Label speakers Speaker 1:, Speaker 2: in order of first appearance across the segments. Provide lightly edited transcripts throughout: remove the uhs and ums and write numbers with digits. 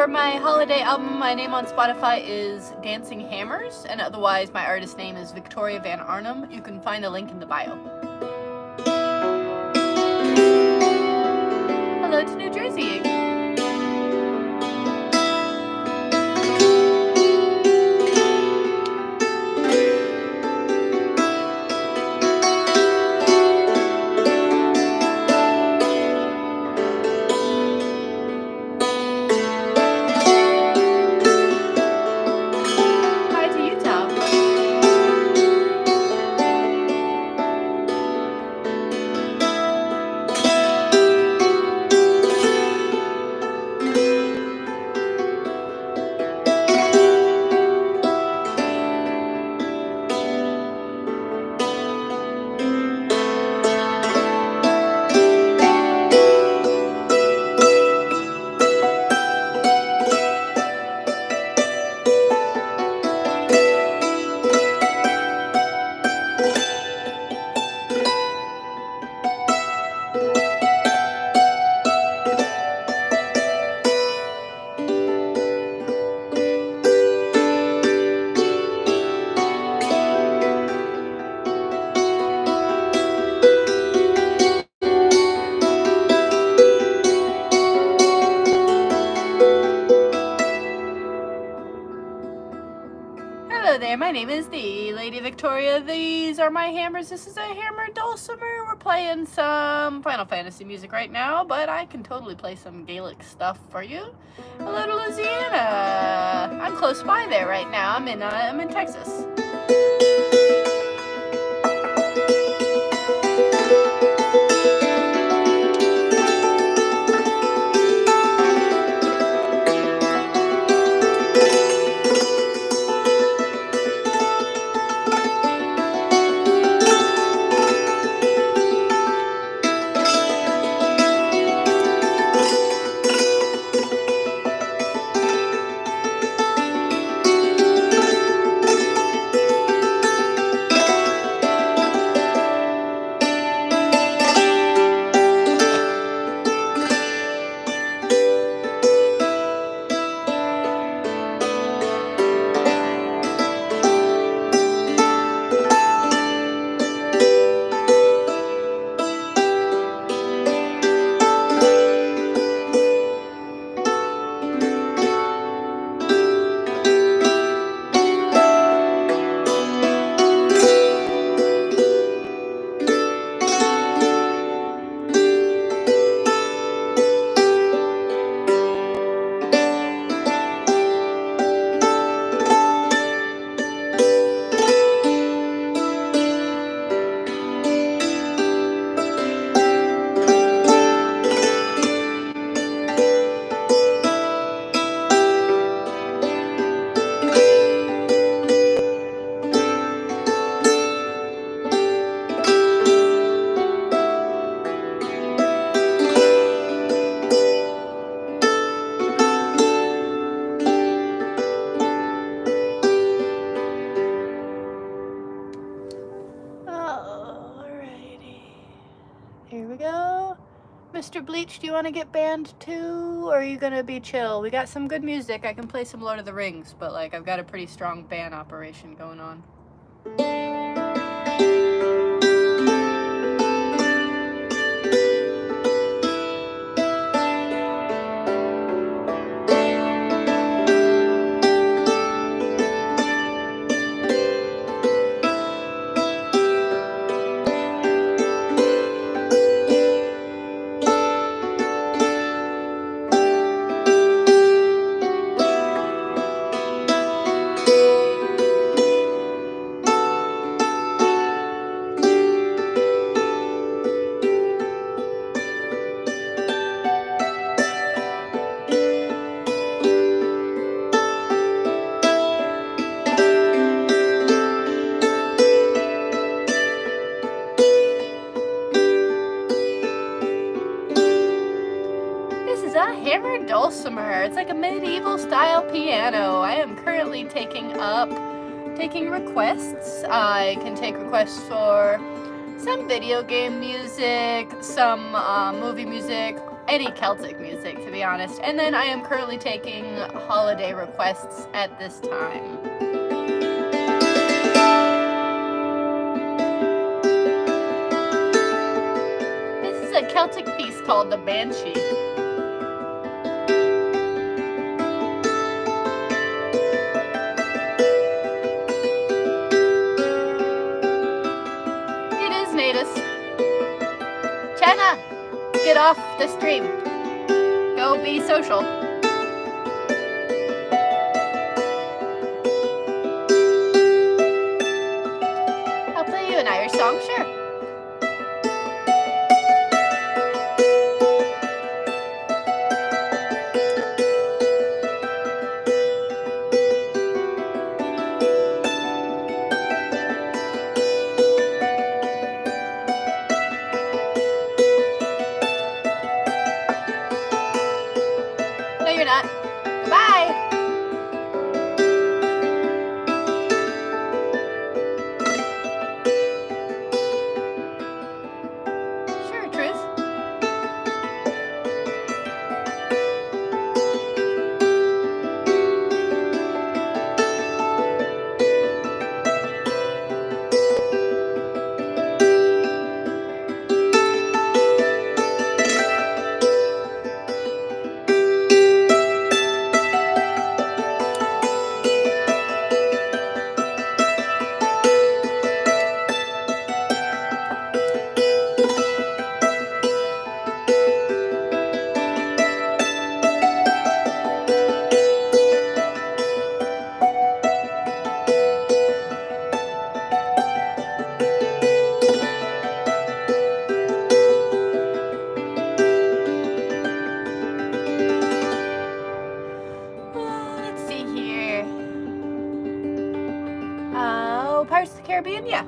Speaker 1: For my holiday album, my name on Spotify is Dancing Hammers, and otherwise my artist name is Victoria Van Arnhem. You can find a link in the bio. Hello to New Jersey. Hello there, my name is the Lady Victoria. These are my hammers. This is a hammer dulcimer. We're playing some Final Fantasy music right now, but I can totally play some Gaelic stuff for you. Hello to Louisiana. I'm close by there right now. I'm in Texas. Here we go. Mr. Bleach, do you want to get banned too? Or are you going to be chill? We got some good music. I can play some Lord of the Rings, but like I've got a pretty strong ban operation going on. Hammered dulcimer. It's like a medieval style piano. I am currently taking requests. I can take requests for some video game music, some movie music, any Celtic music, to be honest. And then I am currently taking holiday requests at this time. This is a Celtic piece called The Banshee. It is Natus. Chenna, get off the stream. Go be social. I'll play you an Irish song, sure. No, you're not. Goodbye. Sure, Truth. Let's see here. Oh, Pirates of the Caribbean, yeah.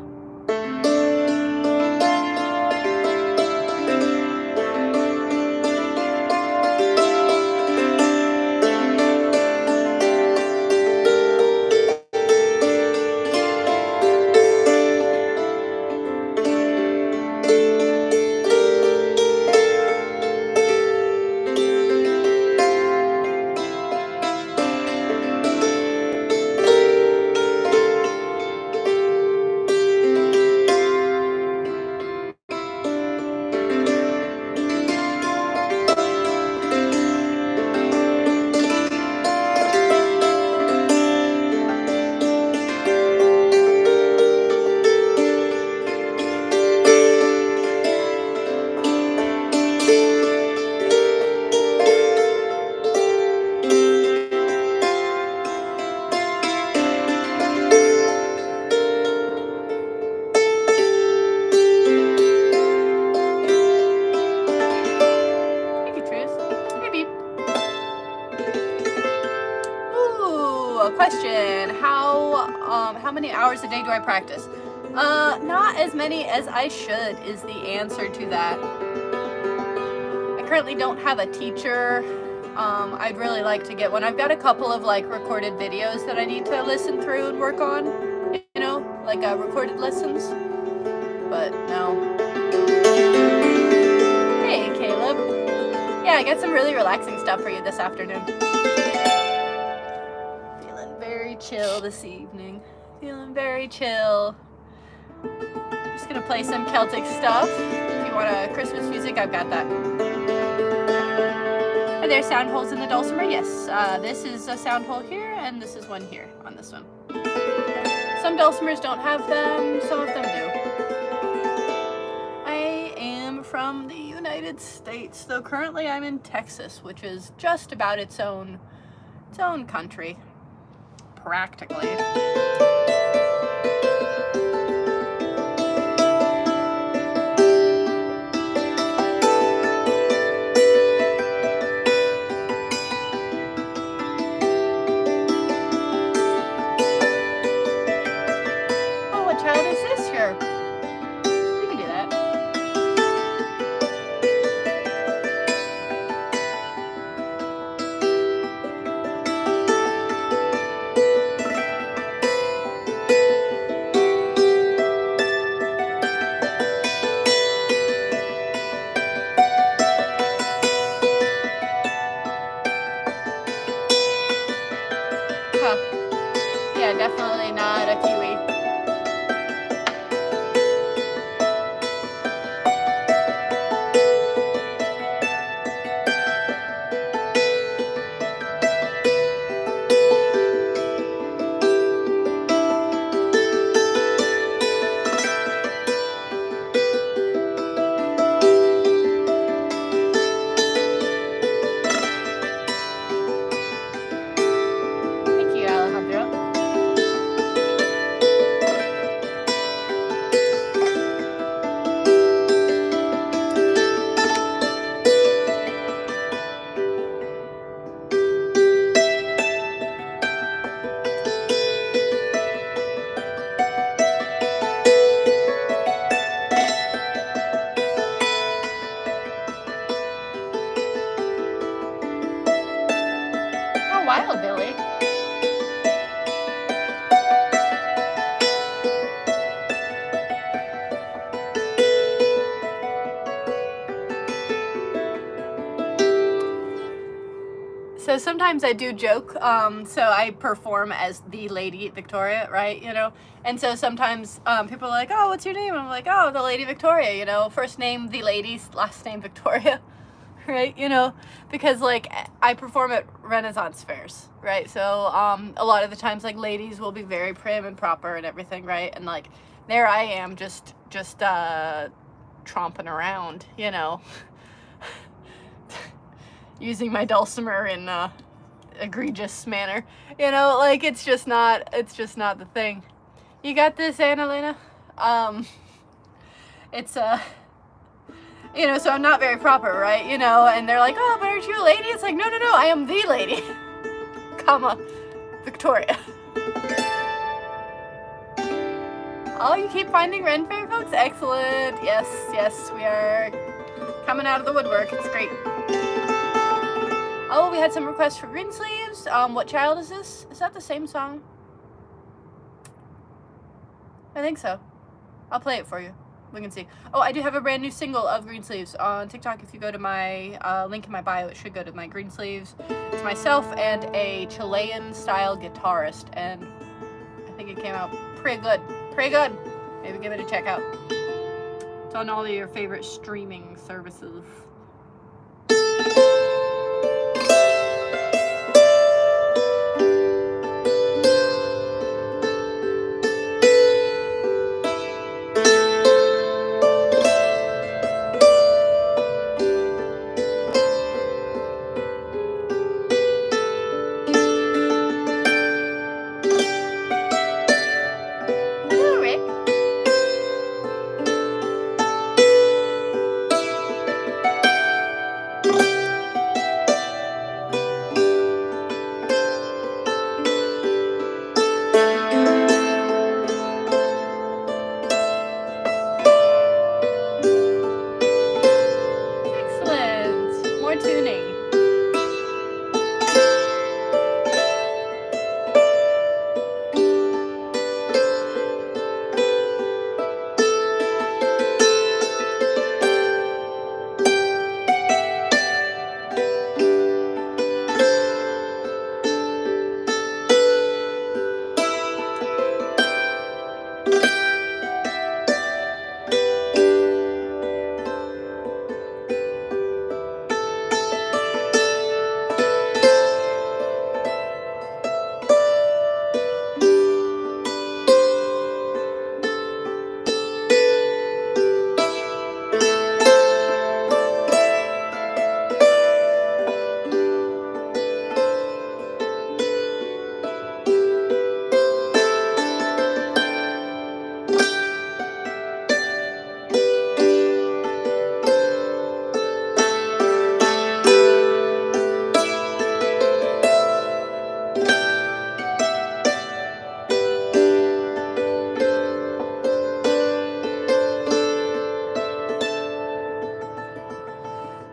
Speaker 1: Thank you, Truth. Hey, Beep. Ooh, a question. How many hours a day do I practice? Not as many as I should is the answer to that. I currently don't have a teacher. I'd really like to get one. I've got a couple of like recorded videos that I need to listen through and work on, you know, like recorded lessons, but no. Hey, Caleb. Yeah, I got some really relaxing stuff for you this afternoon. Feeling very chill this evening. Feeling very chill. Just gonna play some Celtic stuff. If you want Christmas music, I've got that. Are there sound holes in the dulcimer? Yes. This is a sound hole here, and this is one here on this one. Some dulcimers don't have them, some of them do. I am from the United States, though currently I'm in Texas, which is just about its own country, practically. Child is this? Sure. You can do that. So sometimes I do joke, so I perform as the Lady Victoria, right, you know, and so sometimes people are like, oh, what's your name? And I'm like, oh, the Lady Victoria, you know, first name the ladies, last name Victoria, right, you know, because like I perform at Renaissance fairs, right, so a lot of the times like ladies will be very prim and proper and everything, right, and like there I am just tromping around, you know, using my dulcimer in egregious manner, you know, like it's just not the thing. You got this, Annalena? It's you know, so I'm not very proper, right, you know, and they're like, oh, but aren't you a lady? It's like, no, I am the lady, comma, Victoria. Oh, you keep finding Ren Fair, folks? Excellent. Yes, we are coming out of the woodwork. It's great. Oh, we had some requests for green sleeves. What child is this? Is that the same song? I think so. I'll play it for you. We can see. Oh, I do have a brand new single of green sleeves on TikTok. If you go to my link in my bio, it should go to my green sleeves. It's myself and a Chilean style guitarist, and I think it came out pretty good. Maybe give it a check out. It's on all of your favorite streaming services.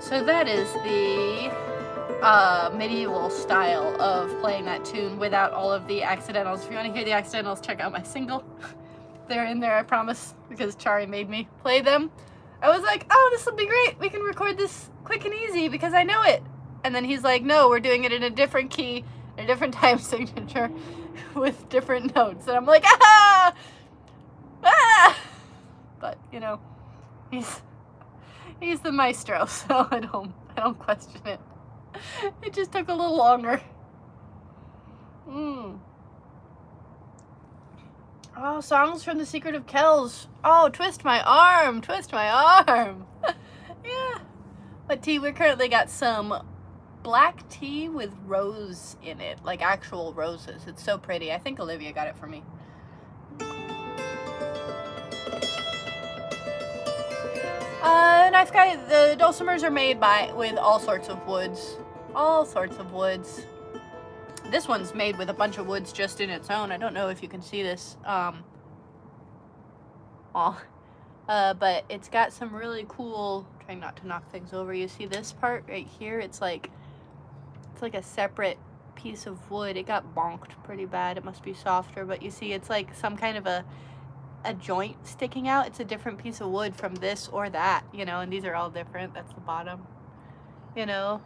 Speaker 1: So that is the medieval style of playing that tune without all of the accidentals. If you want to hear the accidentals, check out my single. They're in there, I promise, because Chari made me play them. I was like, oh, this will be great. We can record this quick and easy because I know it. And then he's like, no, we're doing it in a different key, a different time signature with different notes. And I'm like, ah! But, you know, he's the maestro, so I don't question it. It just took a little longer. Oh, songs from The Secret of Kells. Oh, twist my arm. Yeah. What tea? We currently got some black tea with rose in it, like actual roses. It's so pretty. I think Olivia got it for me. And I've got the dulcimers are made with all sorts of woods. This one's made with a bunch of woods just in its own. I don't know if you can see this. But it's got some really cool, trying not to knock things over. You see this part right here? It's like a separate piece of wood. It got bonked pretty bad. It must be softer, but you see it's like some kind of a joint sticking out. It's a different piece of wood from this or that, you know, and these are all different. That's the bottom, you know,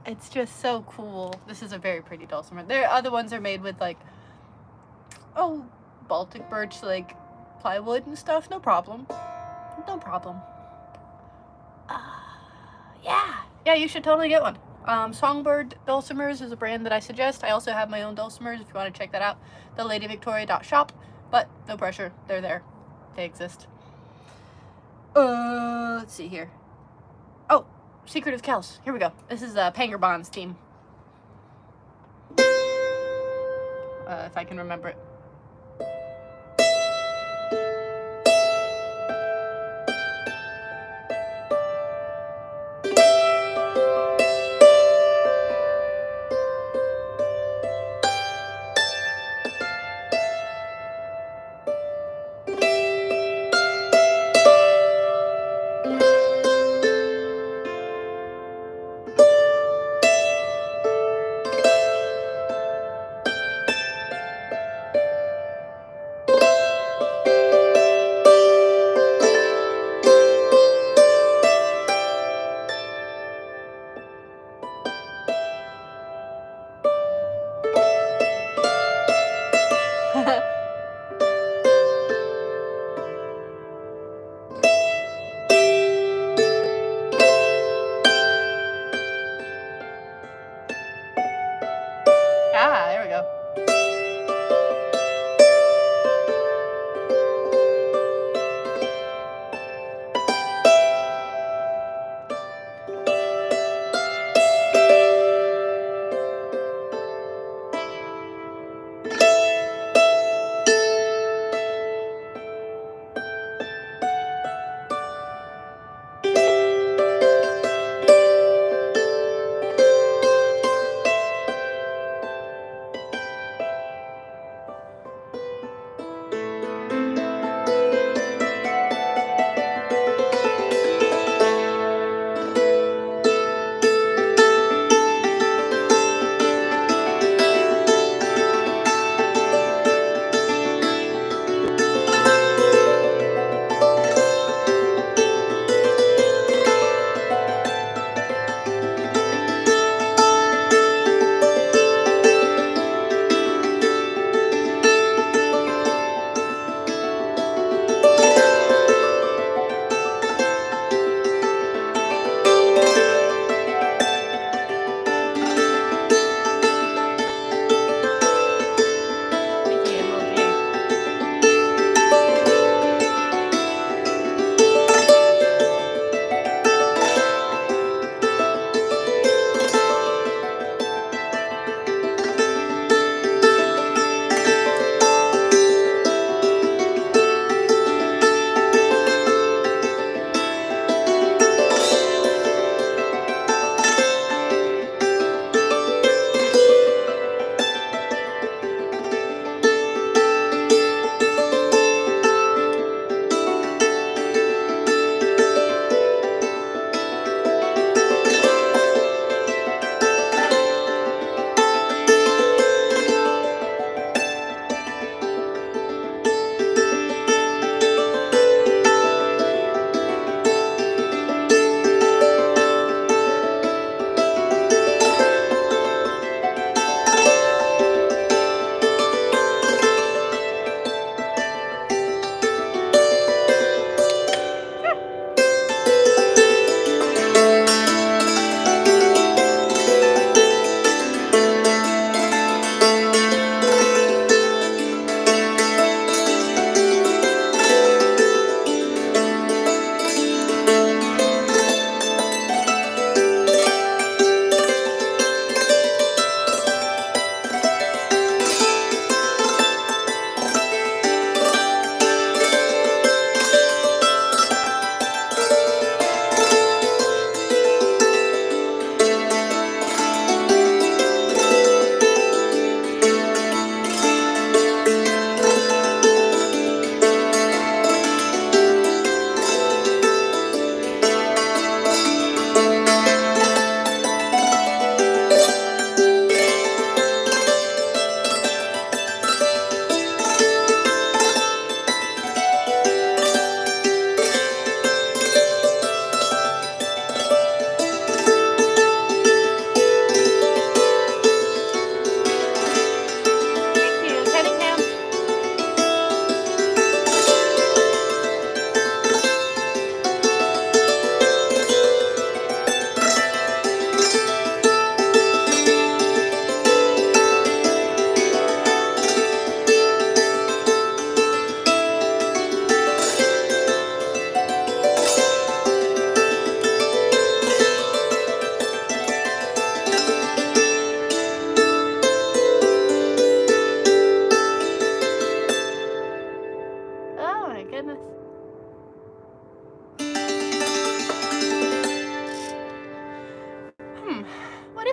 Speaker 1: It's just so cool. This is a very pretty dulcimer. There other ones are made with like, oh, Baltic birch, like plywood and stuff. No problem. No problem. Yeah, you should totally get one. Songbird Dulcimers is a brand that I suggest. I also have my own dulcimers if you want to check that out. theladyvictoria.shop, but no pressure. They're there. They exist. Let's see here. Oh, Secret of Kells. Here we go. This is Pangerbond's theme. If I can remember it.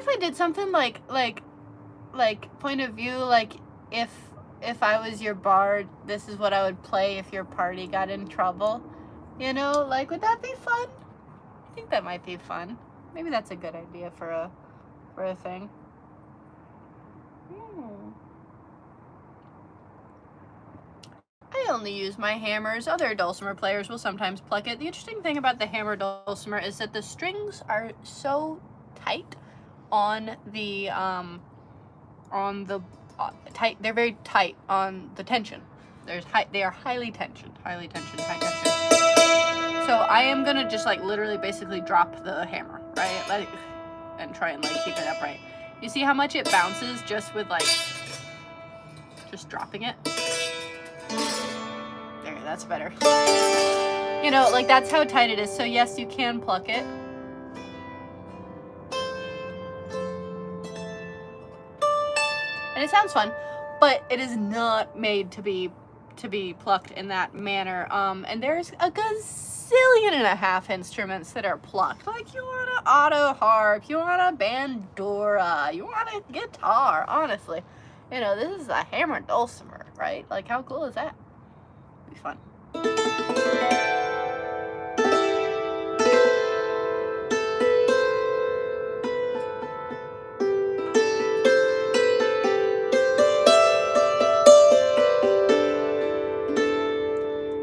Speaker 1: if I did something like point of view, like if I was your bard, this is what I would play if your party got in trouble. You know, like, would that be fun? I think that might be fun. Maybe that's a good idea for a thing. I only use my hammers. Other dulcimer players will sometimes pluck it. The interesting thing about the hammer dulcimer is that the strings are so tight on the tight. They're very tight on the tension. They are highly tensioned, high tension. So I am gonna just like literally basically drop the hammer, right? And try and like keep it upright. You see how much it bounces just with like just dropping it? There, that's better. You know, like that's how tight it is. So yes, you can pluck it. And it sounds fun, but it is not made to be plucked in that manner. And there's a gazillion and a half instruments that are plucked. Like you want an auto harp, you want a bandura, you want a guitar, honestly. You know, this is a hammer dulcimer, right? Like how cool is that? It'd be fun.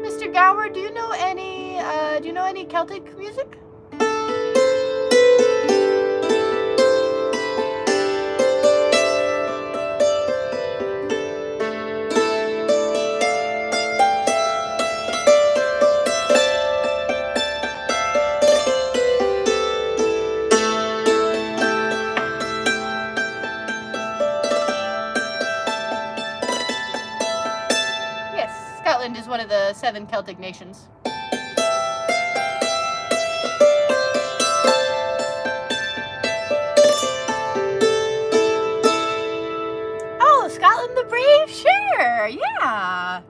Speaker 1: Mr. Gower, do you know any Celtic music? Scotland is one of the 7 Celtic nations. Oh, Scotland the Brave? Sure, yeah.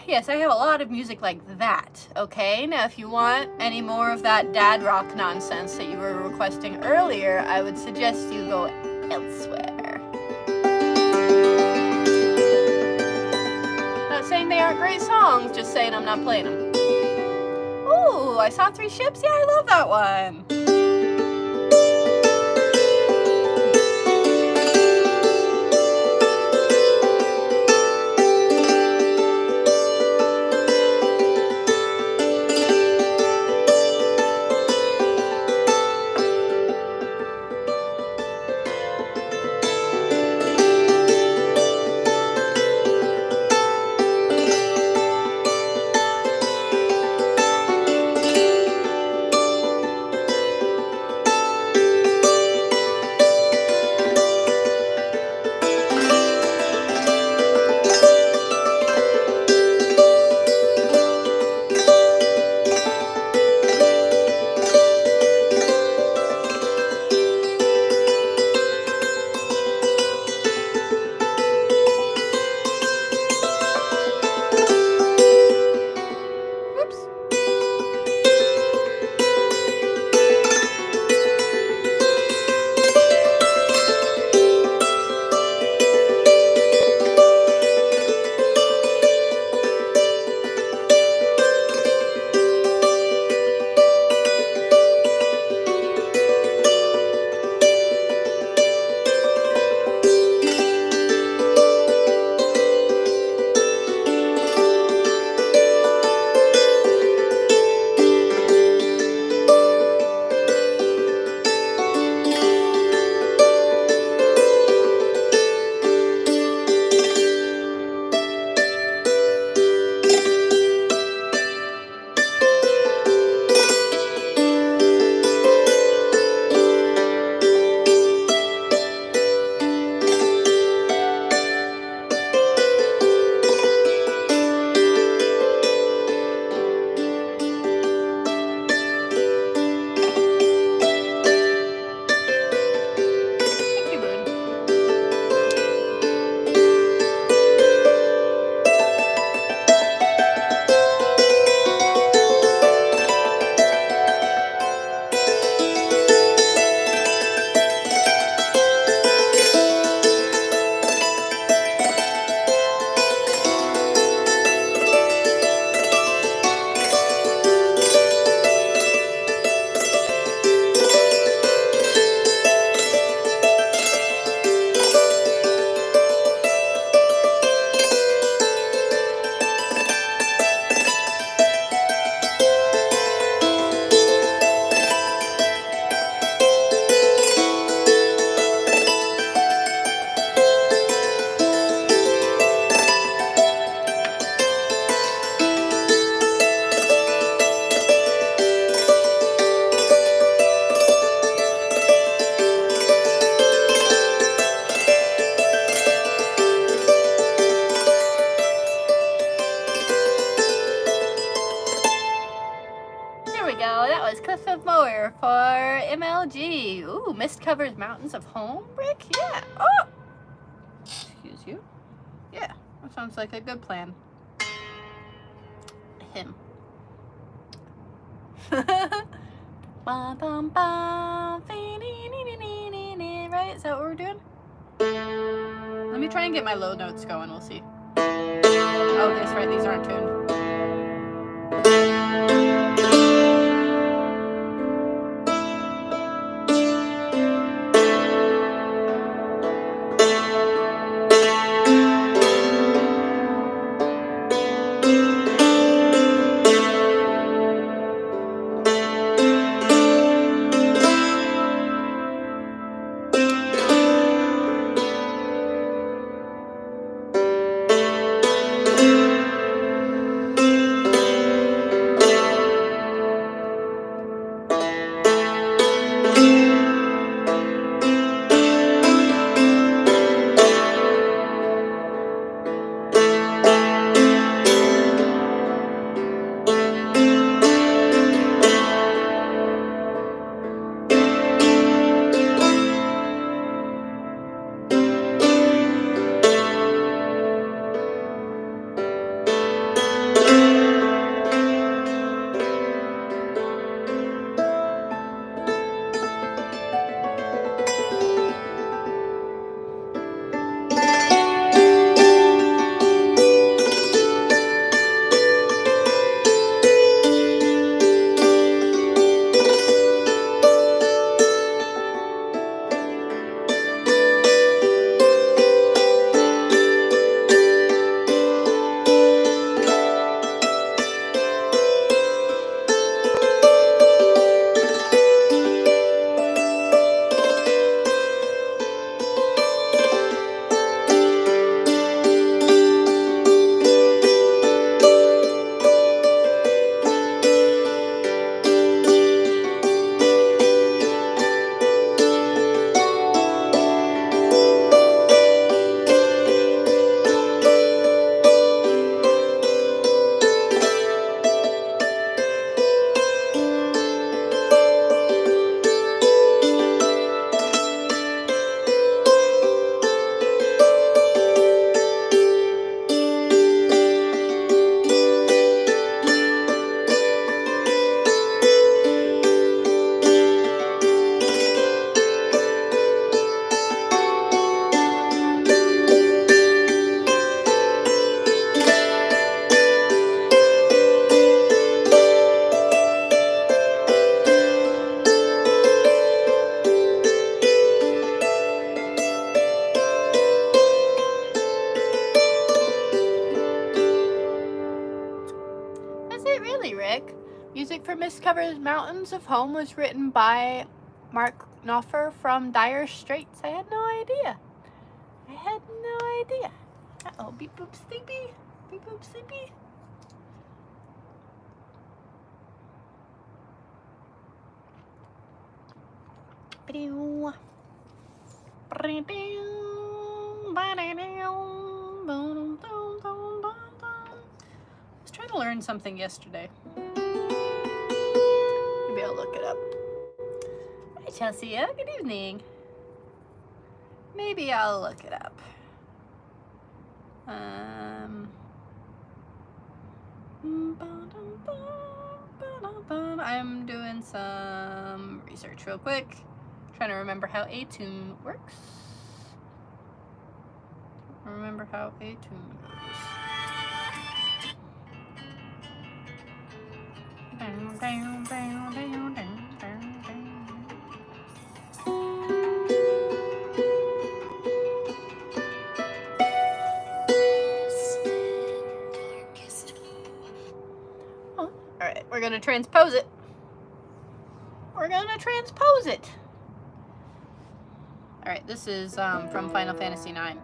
Speaker 1: Yes, I have a lot of music like that, okay? Now, if you want any more of that dad rock nonsense that you were requesting earlier, I would suggest you go elsewhere. Not saying they aren't great songs, just saying I'm not playing them. Ooh, I Saw 3 Ships? Yeah, I love that one. MLG. Ooh, mist covers mountains of home, Rick? Yeah. Oh! Excuse you. Yeah, that sounds like a good plan. Him. Right? Is that what we're doing? Let me try and get my low notes going. We'll see. Oh, that's right. These aren't tuned. Music for Mist Covers Mountains of Home was written by Mark Knopfler from Dire Straits. I had no idea. I had no idea. Uh-oh, beep boop sleepy. Beep boop sleepy. I was trying to learn something yesterday. Maybe I'll look it up. Hi, Chelsea. Good evening. Maybe I'll look it up. I'm doing some research real quick. Trying to remember how a tune works. Remember how a tune goes. Oh, alright, we're gonna transpose it. We're gonna transpose it. Alright, this is from Final Fantasy IX.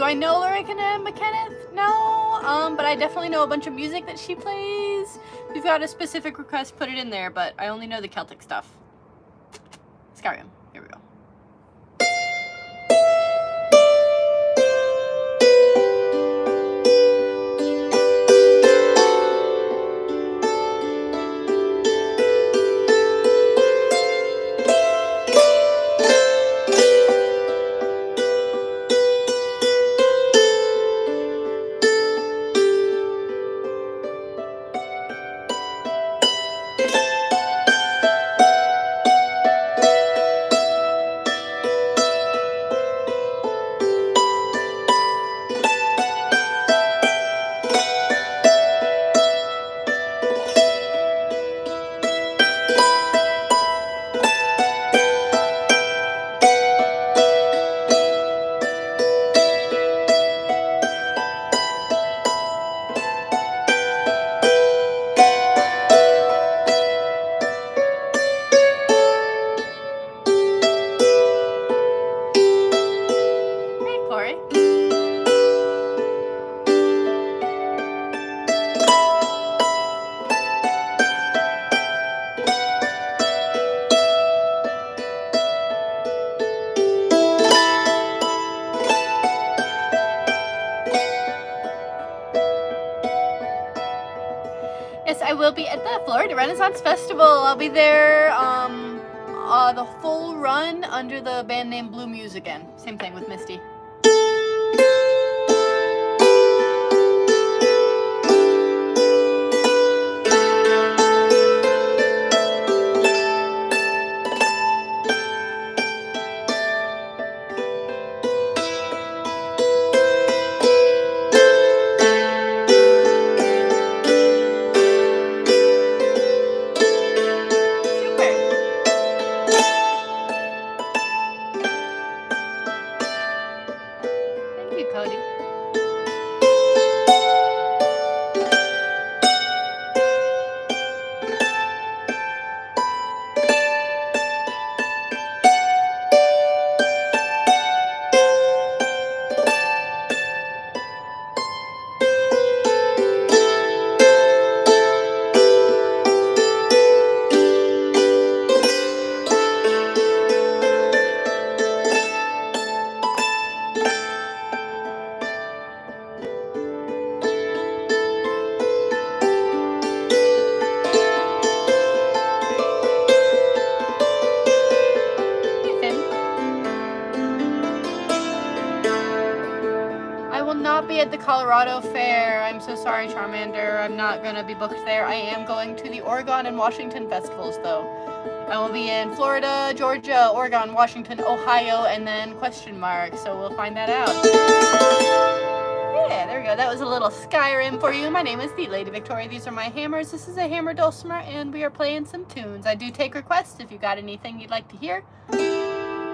Speaker 1: I know Lorraine McKenneth? No, but I definitely know a bunch of music that she plays. If you've got a specific request, put it in there, but I only know the Celtic stuff. Skyrim, here we go. Yes, I will be at the Florida Renaissance Festival. I'll be there the full run under the band name Blue Muse again. Same thing with Misty. At the Colorado Fair. I'm so sorry, Charmander. I'm not gonna be booked there. I am going to the Oregon and Washington festivals, though. I will be in Florida, Georgia, Oregon, Washington, Ohio, and then question mark. So we'll find that out. Yeah, there we go. That was a little Skyrim for you. My name is the Lady Victoria. These are my hammers. This is a hammer dulcimer, and we are playing some tunes. I do take requests if you got anything you'd like to hear.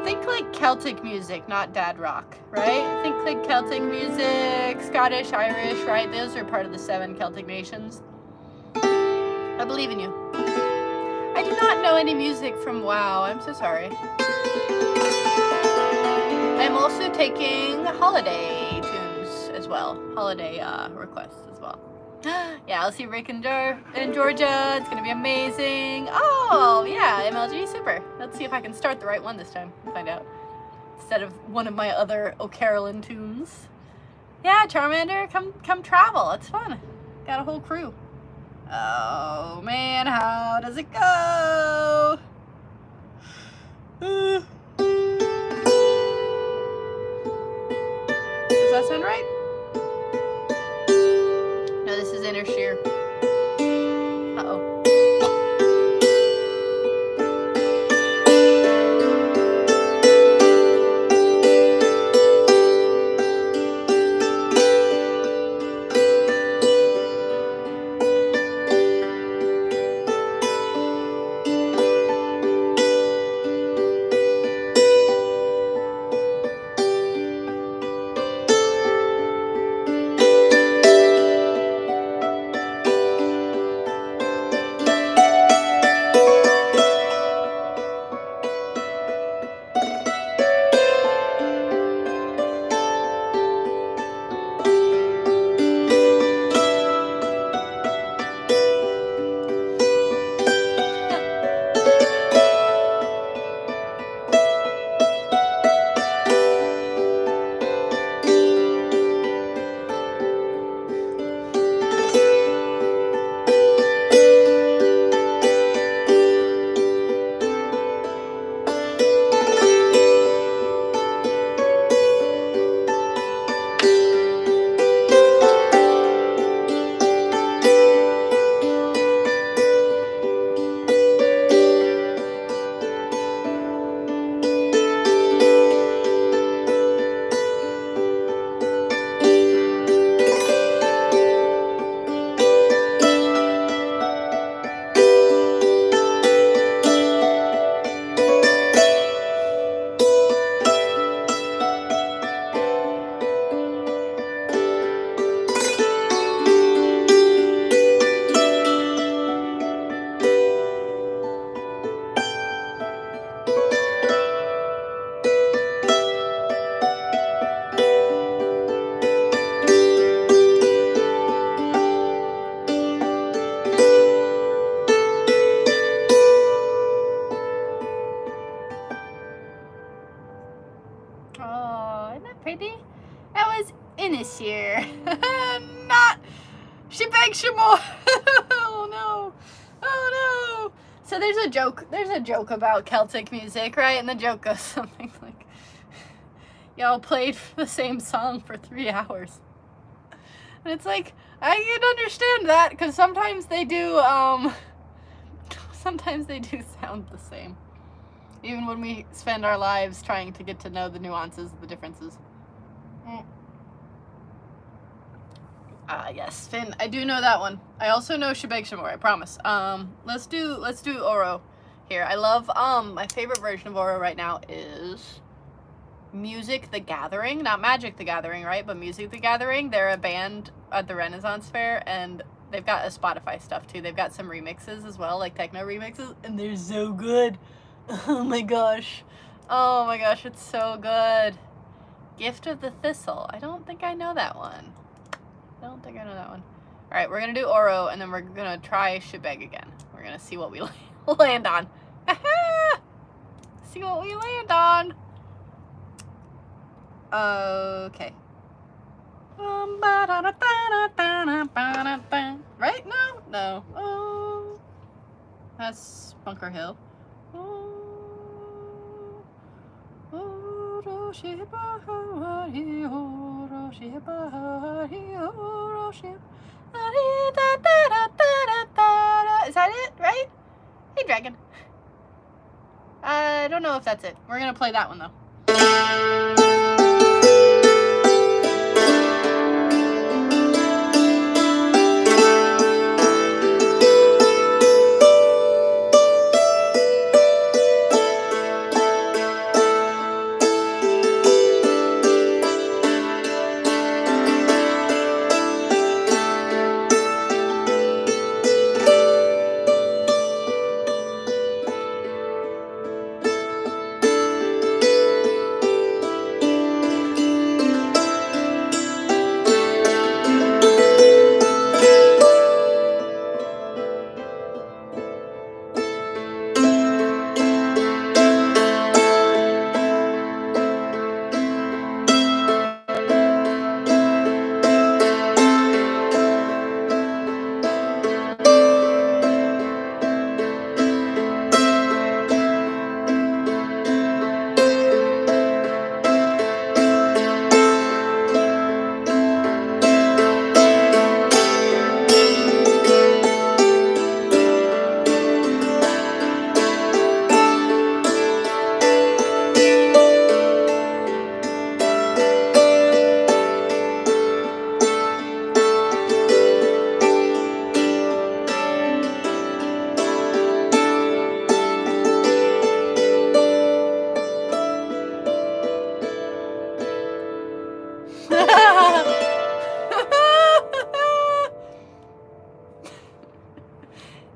Speaker 1: Think like Celtic music, not dad rock, right? Think like Celtic music, Scottish, Irish, right? Those are part of the 7 Celtic nations. I believe in you. I do not know any music from WoW. I'm so sorry. I'm also taking holiday tunes as well. Holiday requests as well. Yeah, I'll see Rick in Georgia. It's gonna be amazing. Oh, yeah, MLG, super. Let's see if I can start the right one this time and find out. Instead of one of my other O'Carolyn tunes. Yeah, Charmander, come travel. It's fun. Got a whole crew. Oh, man, how does it go? Does that sound right? No, this is inner shear. Uh-oh. in this year. Not she begs you more. Oh no. Oh no. So there's a joke about Celtic music, right? And the joke goes something like, y'all played the same song for 3 hours. And it's like, I can understand that, because sometimes they do sound the same. Even when we spend our lives trying to get to know the nuances, the differences. Yes, Finn, I do know that one. I also know She Begs You More, I promise. Let's do Oro here. I love, my favorite version of Oro right now is Music the Gathering. Not Magic the Gathering, right? But Music the Gathering. They're a band at the Renaissance Fair, and they've got a Spotify stuff too. They've got some remixes as well, like techno remixes, and they're so good. Oh my gosh. Oh my gosh, it's so good. Gift of the Thistle. I don't think I know that one. Alright, we're gonna do Oro, and then we're gonna try Shebeg again. We're gonna see what we land on. See what we land on. Okay. Right? No. Oh, that's Bunker Hill. Is that it? Right? Hey, dragon. I don't know if that's it. We're gonna play that one though.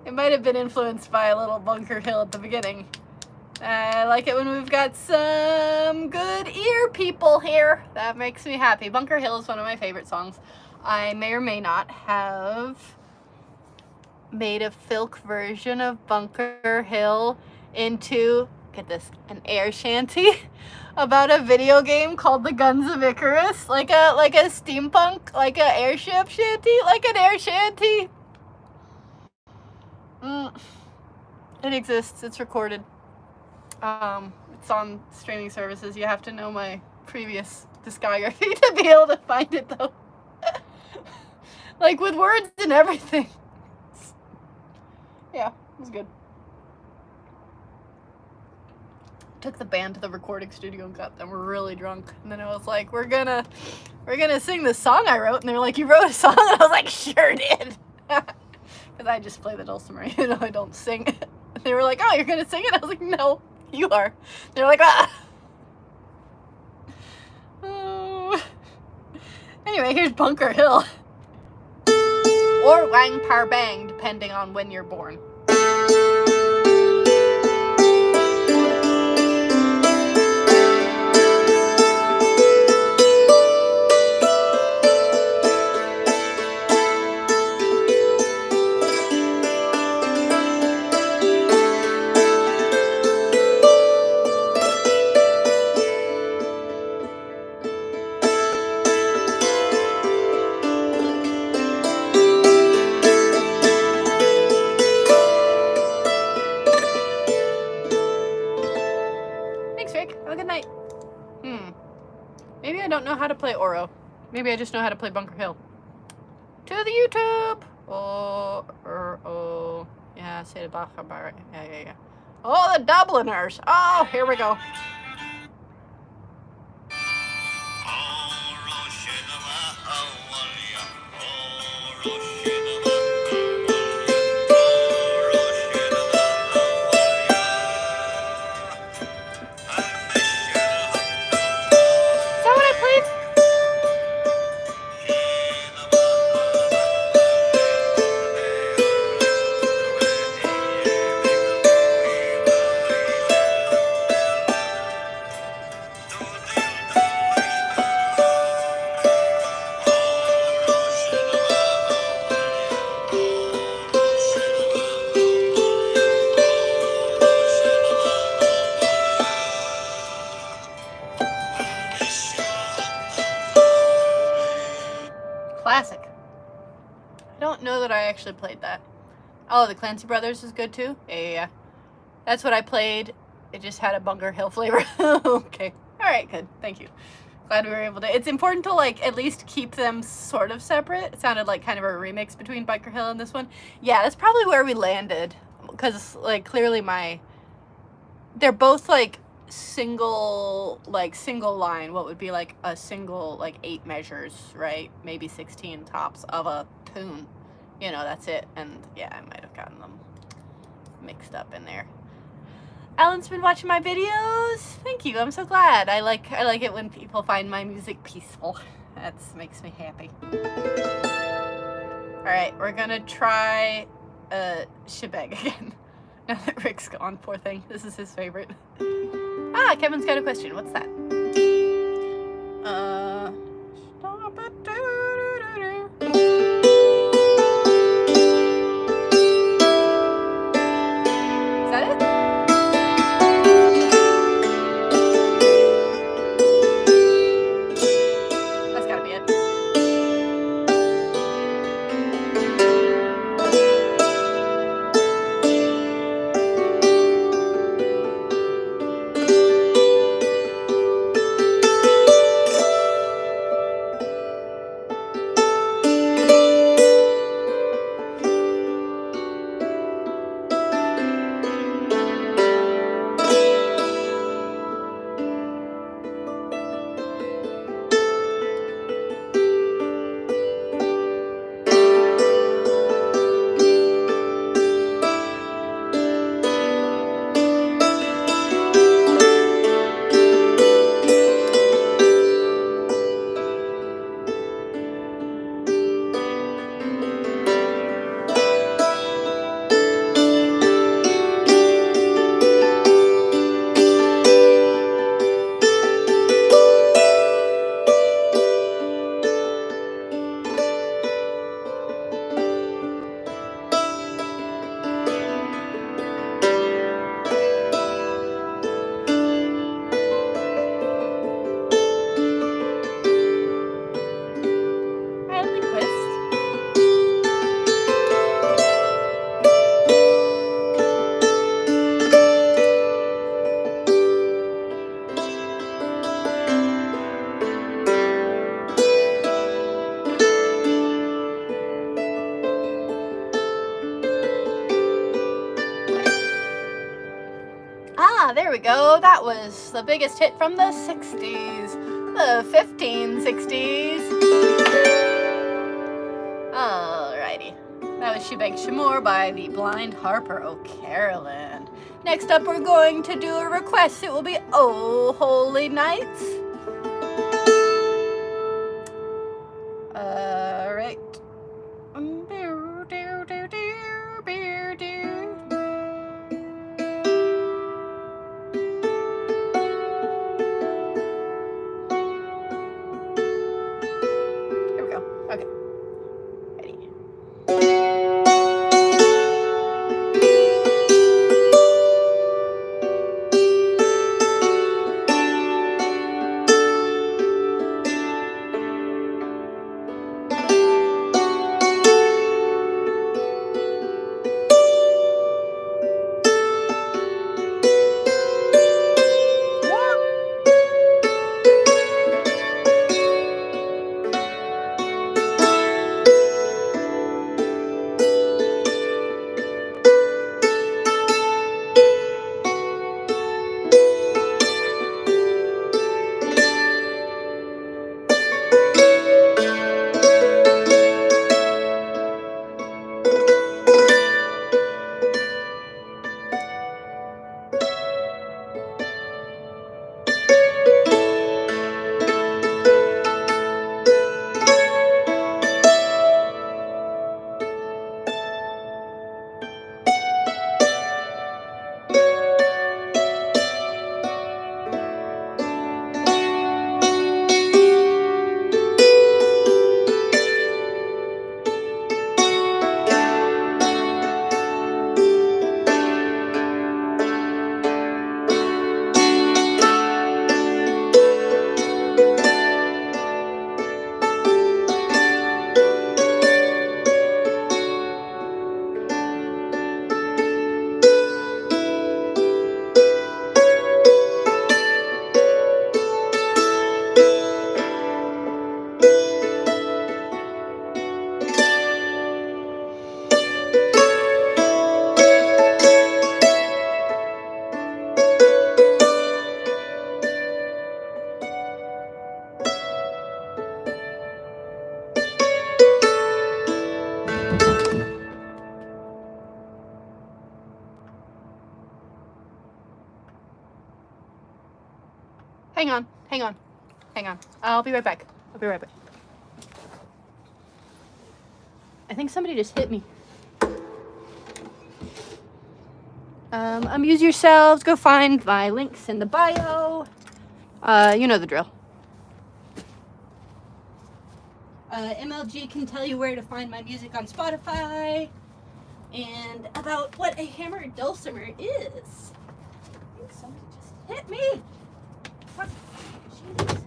Speaker 1: It might have been influenced by a little Bunker Hill at the beginning. I like it when we've got some good ear people here. That makes me happy. Bunker Hill is one of my favorite songs. I may or may not have made a filk version of Bunker Hill into, get this, an air shanty about a video game called The Guns of Icarus. Like a steampunk, like a airship shanty, like an air shanty. It exists. It's recorded. It's on streaming services. You have to know my previous discography to be able to find it, though. Like, with words and everything. Yeah, it was good. Took the band to the recording studio and got them really drunk. And then I was like, we're gonna sing this song I wrote. And they were like, you wrote a song? And I was like, sure did. Because I just play the dulcimer, you know, I don't sing. They were like, oh, you're gonna sing it? I was like, no, you are. They're like, ah. Anyway, here's Bunker Hill. Or Wang Par Bang, depending on when you're born. play Oro. Maybe I just know how to play Bunker Hill. To the YouTube! Oh. Yeah, say the Bach. Yeah. Oh, the Dubliners! Oh, here we go. Classic. I don't know that I actually played that. Oh, the Clancy Brothers is good too? Yeah. That's what I played. It just had a Bunker Hill flavor. Okay. Alright, good. Thank you. Glad we were able to. It's important to, like, at least keep them sort of separate. It sounded like kind of a remix between Bunker Hill and this one. Yeah, that's probably where we landed. Because, like, clearly they're both, like, single line. What would be, like, a single, like, 8 measures, right? Maybe 16 tops of a tune. You know, that's it. And, yeah, I might have gotten them mixed up in there. Alan's been watching my videos. Thank you. I'm so glad. I like it when people find my music peaceful. That makes me happy. All right, we're gonna try shebang again. Now that Rick's gone, poor thing. This is his favorite. Ah, Kevin's got a question. What's that? Stop it. Is that it? That's gotta be it. There we go. That was the biggest hit from the 60s. The 1560s. Alrighty. That was She Begs You More by the Blind Harper O'Carolan. Next up, we're going to do a request. It will be Oh Holy Nights. Alright. Hang on. I'll be right back. I think somebody just hit me. Amuse yourselves. Go find my links in the bio. You know the drill. MLG can tell you where to find my music on Spotify and about what a hammered dulcimer is. I think somebody just hit me. What? Jeez.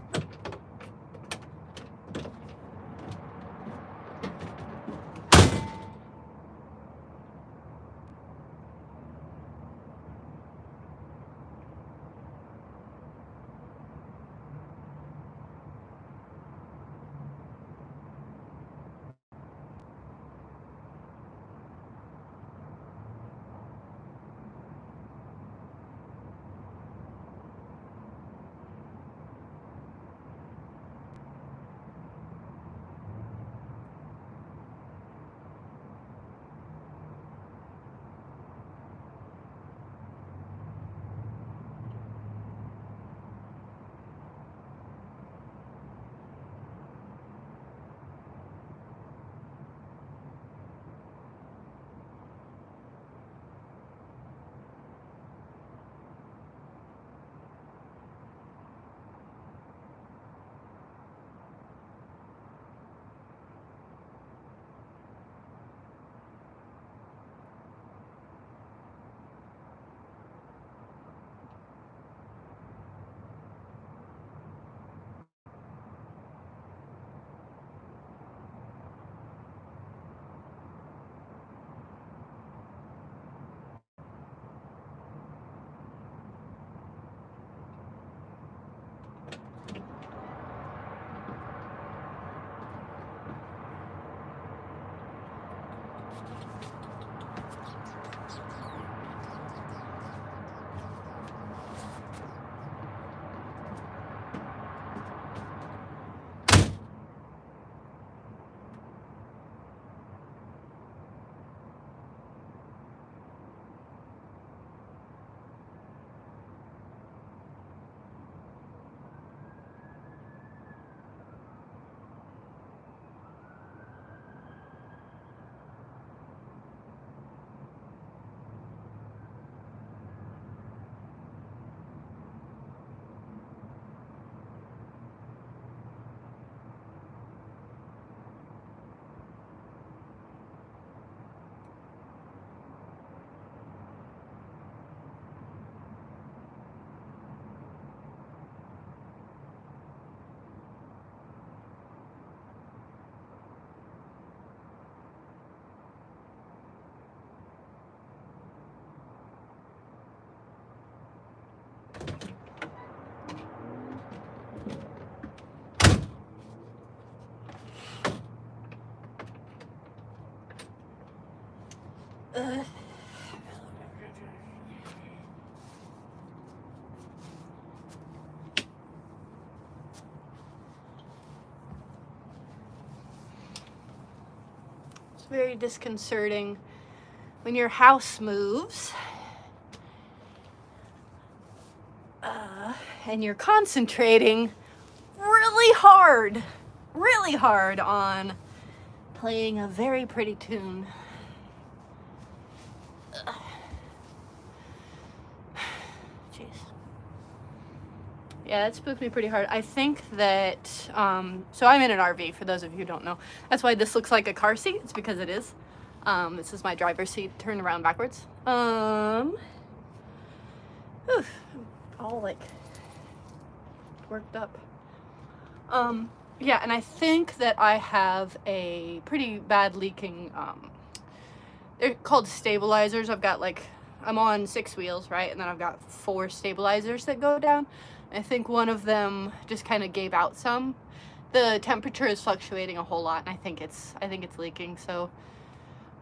Speaker 1: It's very disconcerting when your house moves and you're concentrating really hard on playing a very pretty tune. Jeez. Yeah, that spooked me pretty hard. I think that, so I'm in an RV, for those of you who don't know. That's why this looks like a car seat. It's because it is. This is my driver's seat turned around backwards. All like worked up. Yeah, and I think that I have a pretty bad leaking, they're called stabilizers. I've got I'm on 6 wheels, right? And then I've got 4 stabilizers that go down. I think one of them just kind of gave out some. The temperature is fluctuating a whole lot, and I think it's leaking, so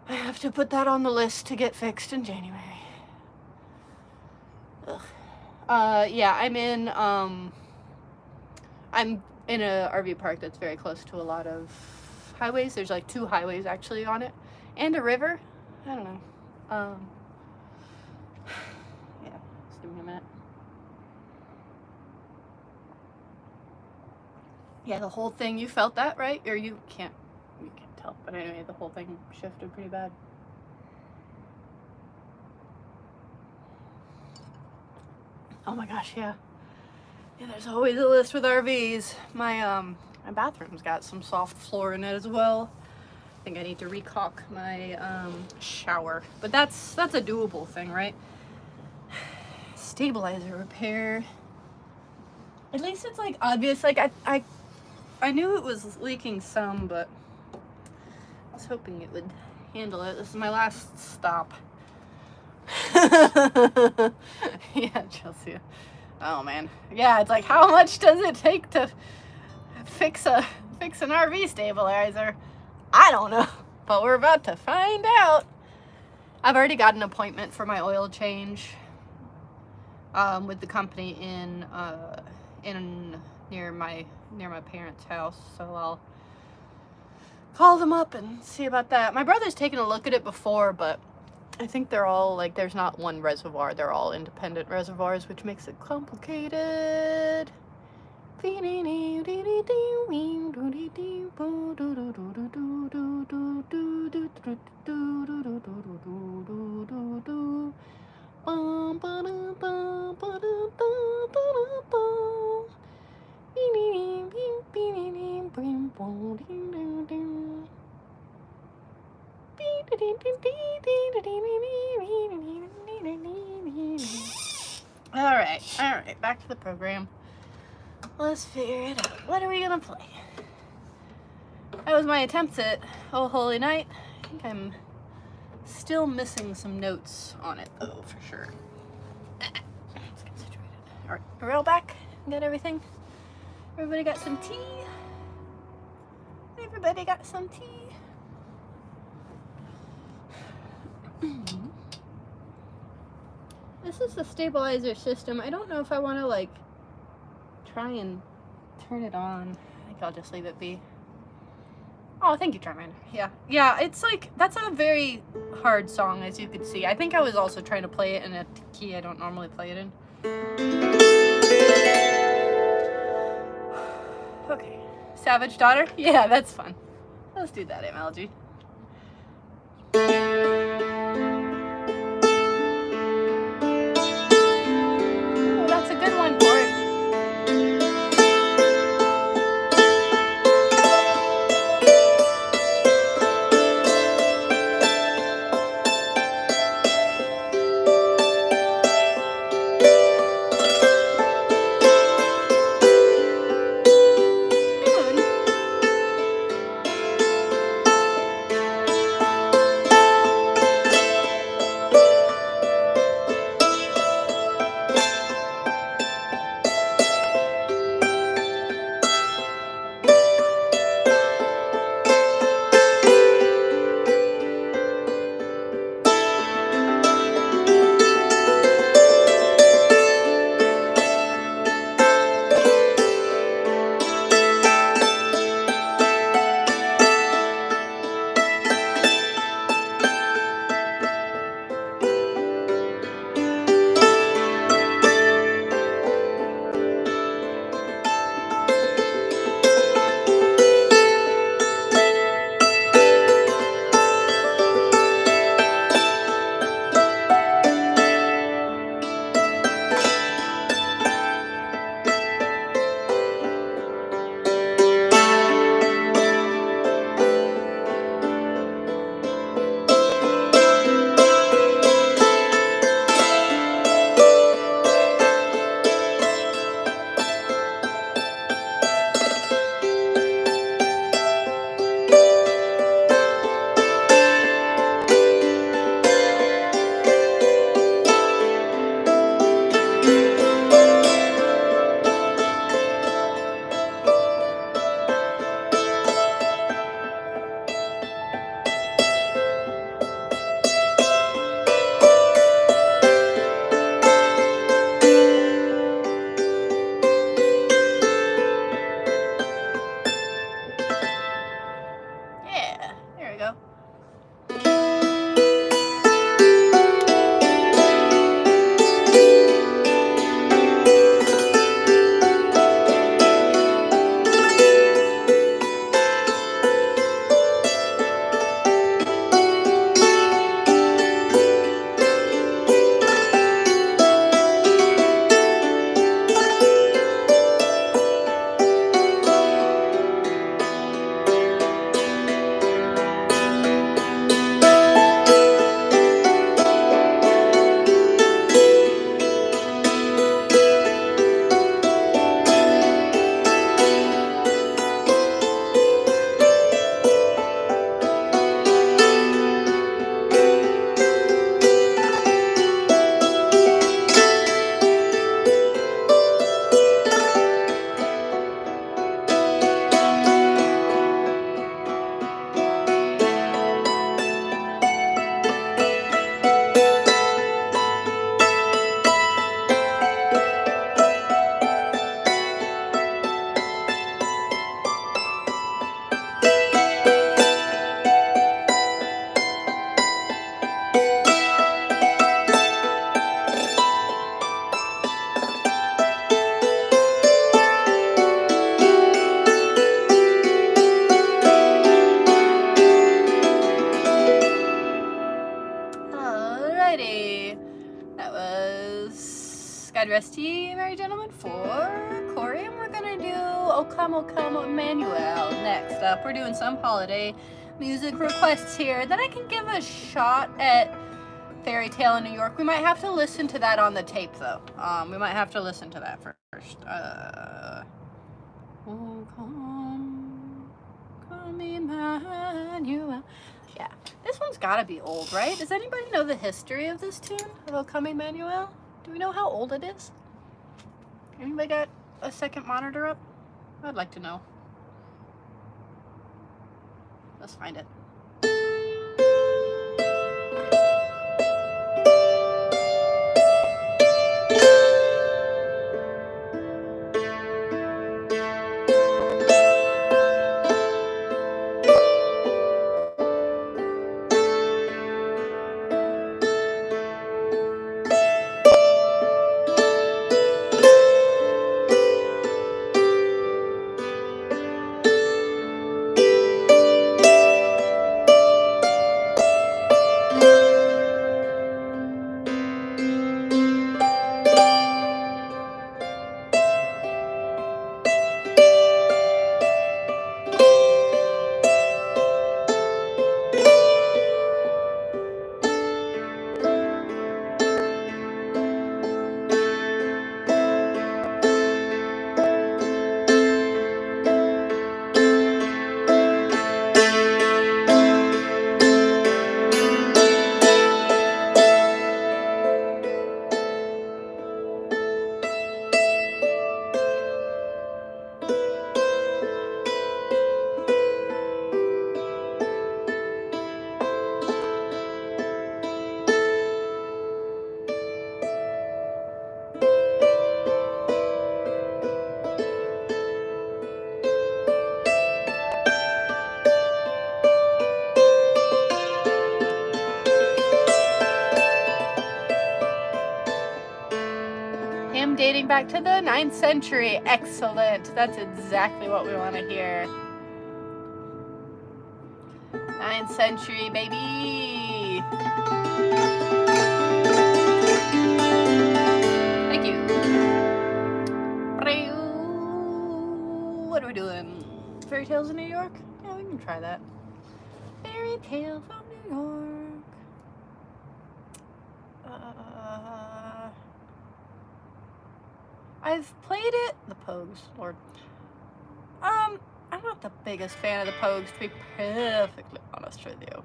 Speaker 1: I have to put that on the list to get fixed in January. Ugh. Yeah, I'm in a RV park that's very close to a lot of highways. There's like 2 highways actually on it, and a river. I don't know. Yeah, just give me a minute. Yeah, the whole thing, you felt that, right? Or you can't tell. But anyway, the whole thing shifted pretty bad. Oh my gosh, yeah. Yeah, there's always a list with RVs. My bathroom's got some soft floor in it as well. I think I need to recaulk my shower. But that's a doable thing, right? Stabilizer repair. At least it's like obvious. Like I knew it was leaking some, but I was hoping it would handle it. This is my last stop. Yeah, Chelsea. Oh man. Yeah, it's like, how much does it take to fix an RV stabilizer? I don't know, but we're about to find out. I've already got an appointment for my oil change with the company in near my parents' house, so I'll call them up and see about that. My brother's taken a look at it before, but I think they're all like, there's not one reservoir, they're all independent reservoirs, which makes it complicated. All right, back to the program. Let's figure it out. What are we gonna play? That was my attempts at Oh Holy Night. I think I'm still missing some notes on it though, for sure. Let's get situated. All right, rail back. Got everything? Everybody got some tea? Everybody got some tea? This is the stabilizer system. I don't know if I want to like try and turn it on. I think I'll just leave it be. Oh, thank you, Charmander. Yeah, it's like, that's a very hard song, as you can see. I think I was also trying to play it in a key I don't normally play it in. Okay, Savage Daughter? Yeah, that's fun. Let's do that, MLG. Oh, that's a good one for it. God rest ye, merry gentlemen, for Corey, and we're gonna do O Come, O Come, Emmanuel next up. We're doing some holiday music requests here. Then I can give a shot at Fairy Tale in New York. We might have to listen to that on the tape, though. We might have to listen to that first. Oh, come, Emmanuel. Yeah, this one's gotta be old, right? Does anybody know the history of this tune, of O Come, Emmanuel? Do we know how old it is? Anybody got a second monitor up? I'd like to know. Let's find it. Him dating back to the 9th century. Excellent. That's exactly what we want to hear. 9th century, baby. Thank you. What are we doing? Fairy Tales in New York? Yeah, we can try that. Fairy Tale from New York. I've played it. The Pogues, Lord. I'm not the biggest fan of the Pogues, to be perfectly honest with you.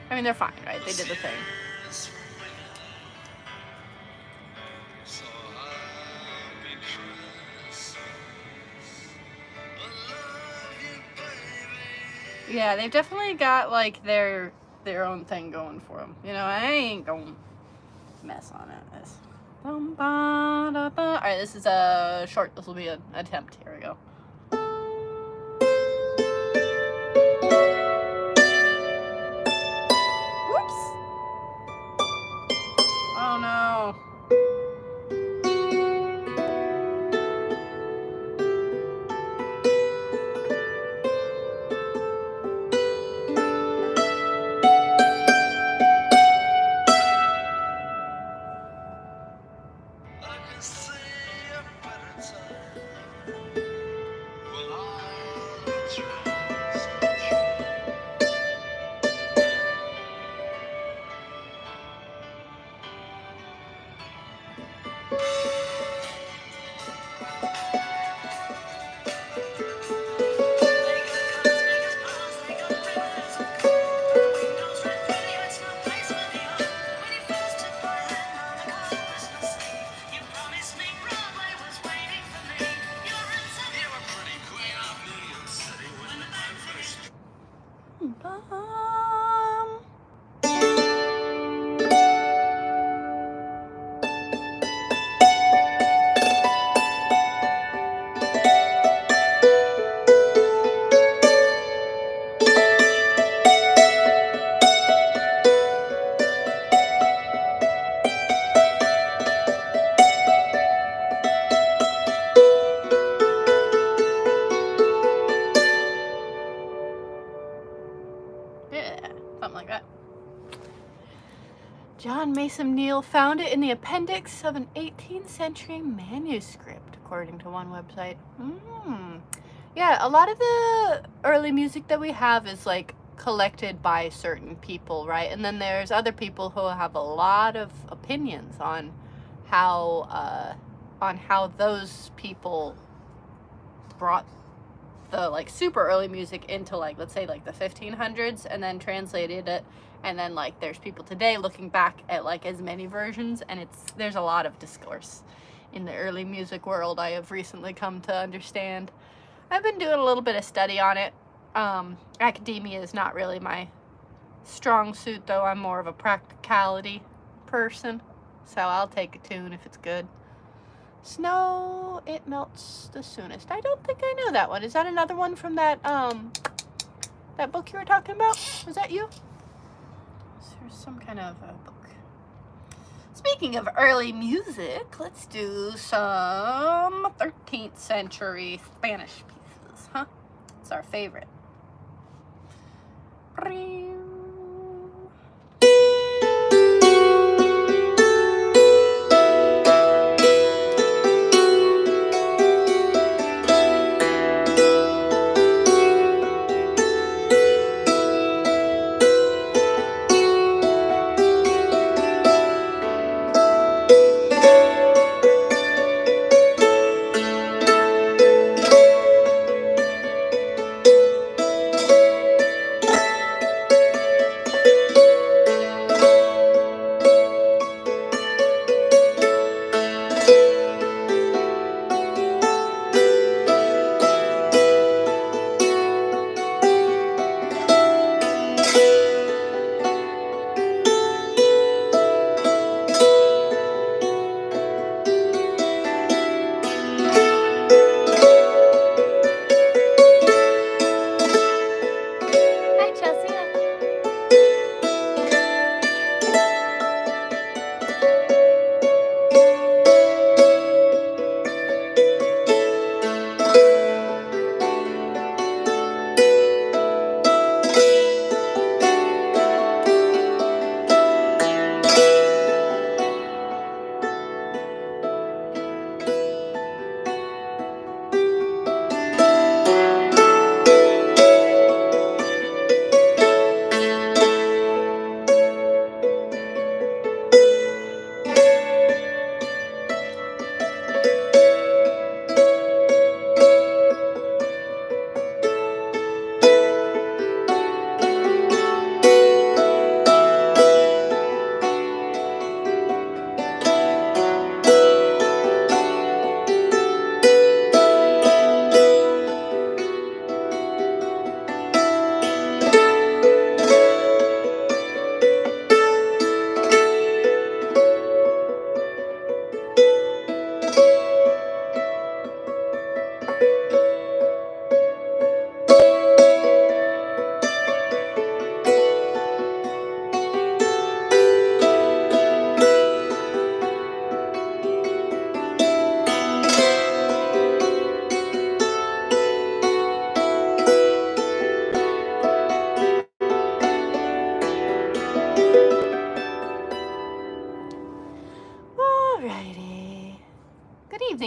Speaker 1: I mean, they're fine, right? They did the thing. Yeah, they've definitely got like their own thing going for them. You know, I ain't gonna mess on it. Alright, this is a short. This will be an attempt. Here we go. Whoops! Oh no. John Mason Neal found it in the appendix of an 18th century manuscript, according to one website. Yeah, a lot of the early music that we have is like collected by certain people, right? And then there's other people who have a lot of opinions on how those people brought the like super early music into like, let's say like the 1500s and then translated it, and then like there's people today looking back at like as many versions, and there's a lot of discourse in the early music world. I have recently come to understand. I've been doing a little bit of study on it. Academia is not really my strong suit, though. I'm more of a practicality person, so I'll take a tune if it's good. Snow, it melts the soonest. I don't think I know that one. Is that another one from that that book you were talking about? Was that you? There's some kind of a book. Speaking of early music, let's do some 13th century Spanish pieces, huh? It's our favorite.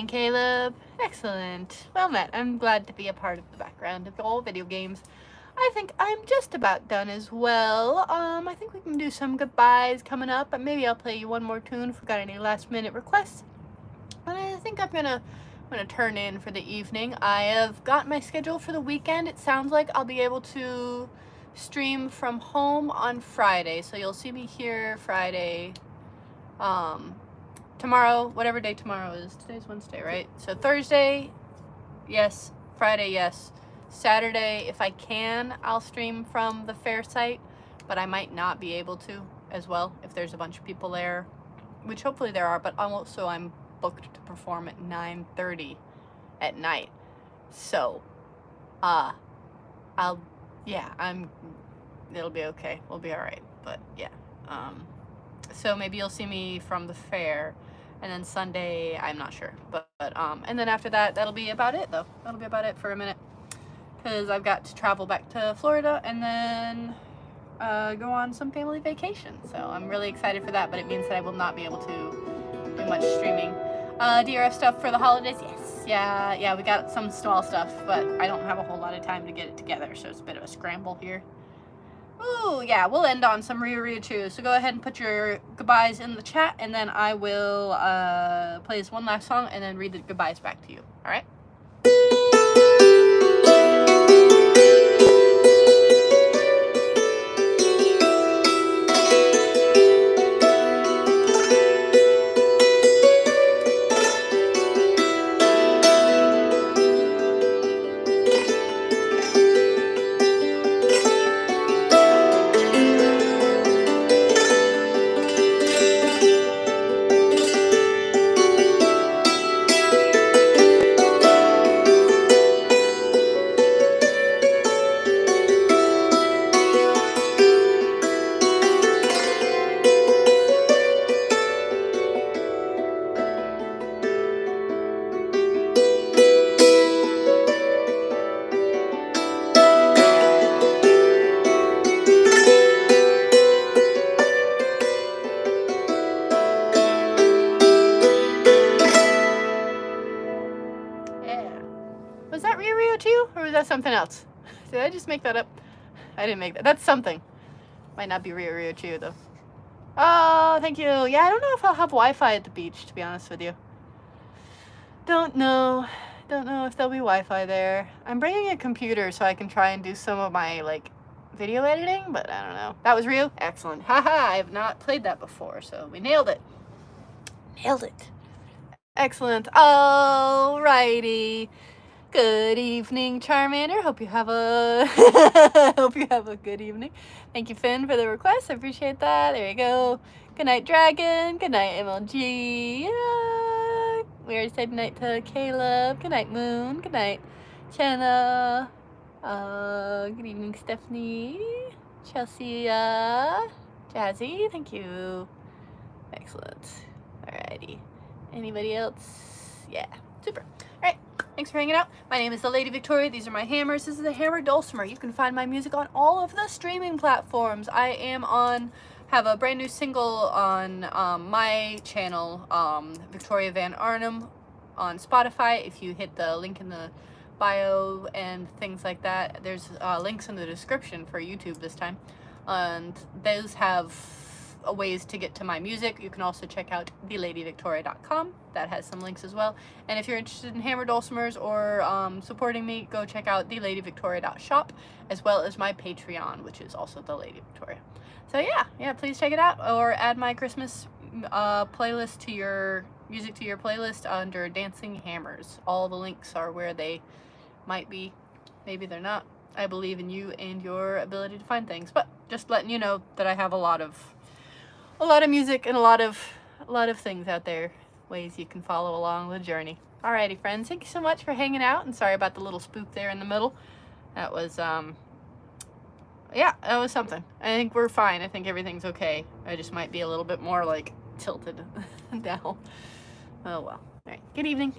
Speaker 1: Caleb. Excellent. Well met. I'm glad to be a part of the background of all video games. I think I'm just about done as well. I think we can do some goodbyes coming up, but maybe I'll play you one more tune if we got any last minute requests. But I think I'm gonna turn in for the evening. I have got my schedule for the weekend. It sounds like I'll be able to stream from home on Friday, so you'll see me here Friday. Tomorrow, whatever day tomorrow is. Today's Wednesday, right? So Thursday, yes. Friday, yes. Saturday, if I can, I'll stream from the fair site, but I might not be able to as well if there's a bunch of people there, which hopefully there are, but also I'm booked to perform at 9:30 at night. So, it'll be okay. We'll be all right. But yeah. So maybe you'll see me from the fair. And then Sunday, I'm not sure, but and then after that, that'll be about it though. That'll be about it for a minute, because I've got to travel back to Florida and then go on some family vacation. So I'm really excited for that, but it means that I will not be able to do much streaming. Do you have stuff for the holidays? Yes. Yeah, we got some small stuff, but I don't have a whole lot of time to get it together, so it's a bit of a scramble here. Ooh, yeah, we'll end on some Ryu Ryu 2. So go ahead and put your goodbyes in the chat, and then I will play this one last song and then read the goodbyes back to you. All right? Was that Ryu Ryu 2, or was that something else? Did I just make that up? I didn't make that. That's something. Might not be Ryu Ryu 2, though. Oh, thank you. Yeah, I don't know if I'll have Wi-Fi at the beach, to be honest with you. Don't know. Don't know if there'll be Wi-Fi there. I'm bringing a computer so I can try and do some of my, like, video editing, but I don't know. That was Ryu? Excellent. Haha, I have not played that before, so we nailed it. Nailed it. Excellent. Alrighty. Good evening, Charmander. Hope you have a good evening. Thank you, Finn, for the request. I appreciate that. There you go. Good night, Dragon. Good night, MLG. Yeah. We already said good night to Caleb. Good night, Moon. Good night, Chenna. Good evening, Stephanie. Chelsea. Jazzy. Thank you. Excellent. Alrighty. Anybody else? Yeah. Super. Alright. Thanks for hanging out. My name is the Lady Victoria. These are my hammers. This is a hammer dulcimer. You can find my music on all of the streaming platforms. I have a brand new single on my channel, Victoria Van Arnhem, on Spotify. If you hit the link in the bio and things like that, there's links in the description for YouTube this time. And those have ways to get to my music. You can also check out theladyvictoria.com. That has some links as well. And if you're interested in hammer dulcimers or supporting me, go check out theladyvictoria.shop, as well as my Patreon, which is also The Lady Victoria. So yeah, please check it out, or add my Christmas playlist to your music to your playlist under Dancing Hammers. All the links are where they might be. Maybe they're not. I believe in you and your ability to find things, but just letting you know that I have a lot of music and a lot of things out there, ways you can follow along the journey. Alrighty, friends, thank you so much for hanging out, and sorry about the little spook there in the middle. That was yeah, that was something. I think we're fine. I think everything's okay. I just might be a little bit more like tilted down. Oh well. Alright, good evening.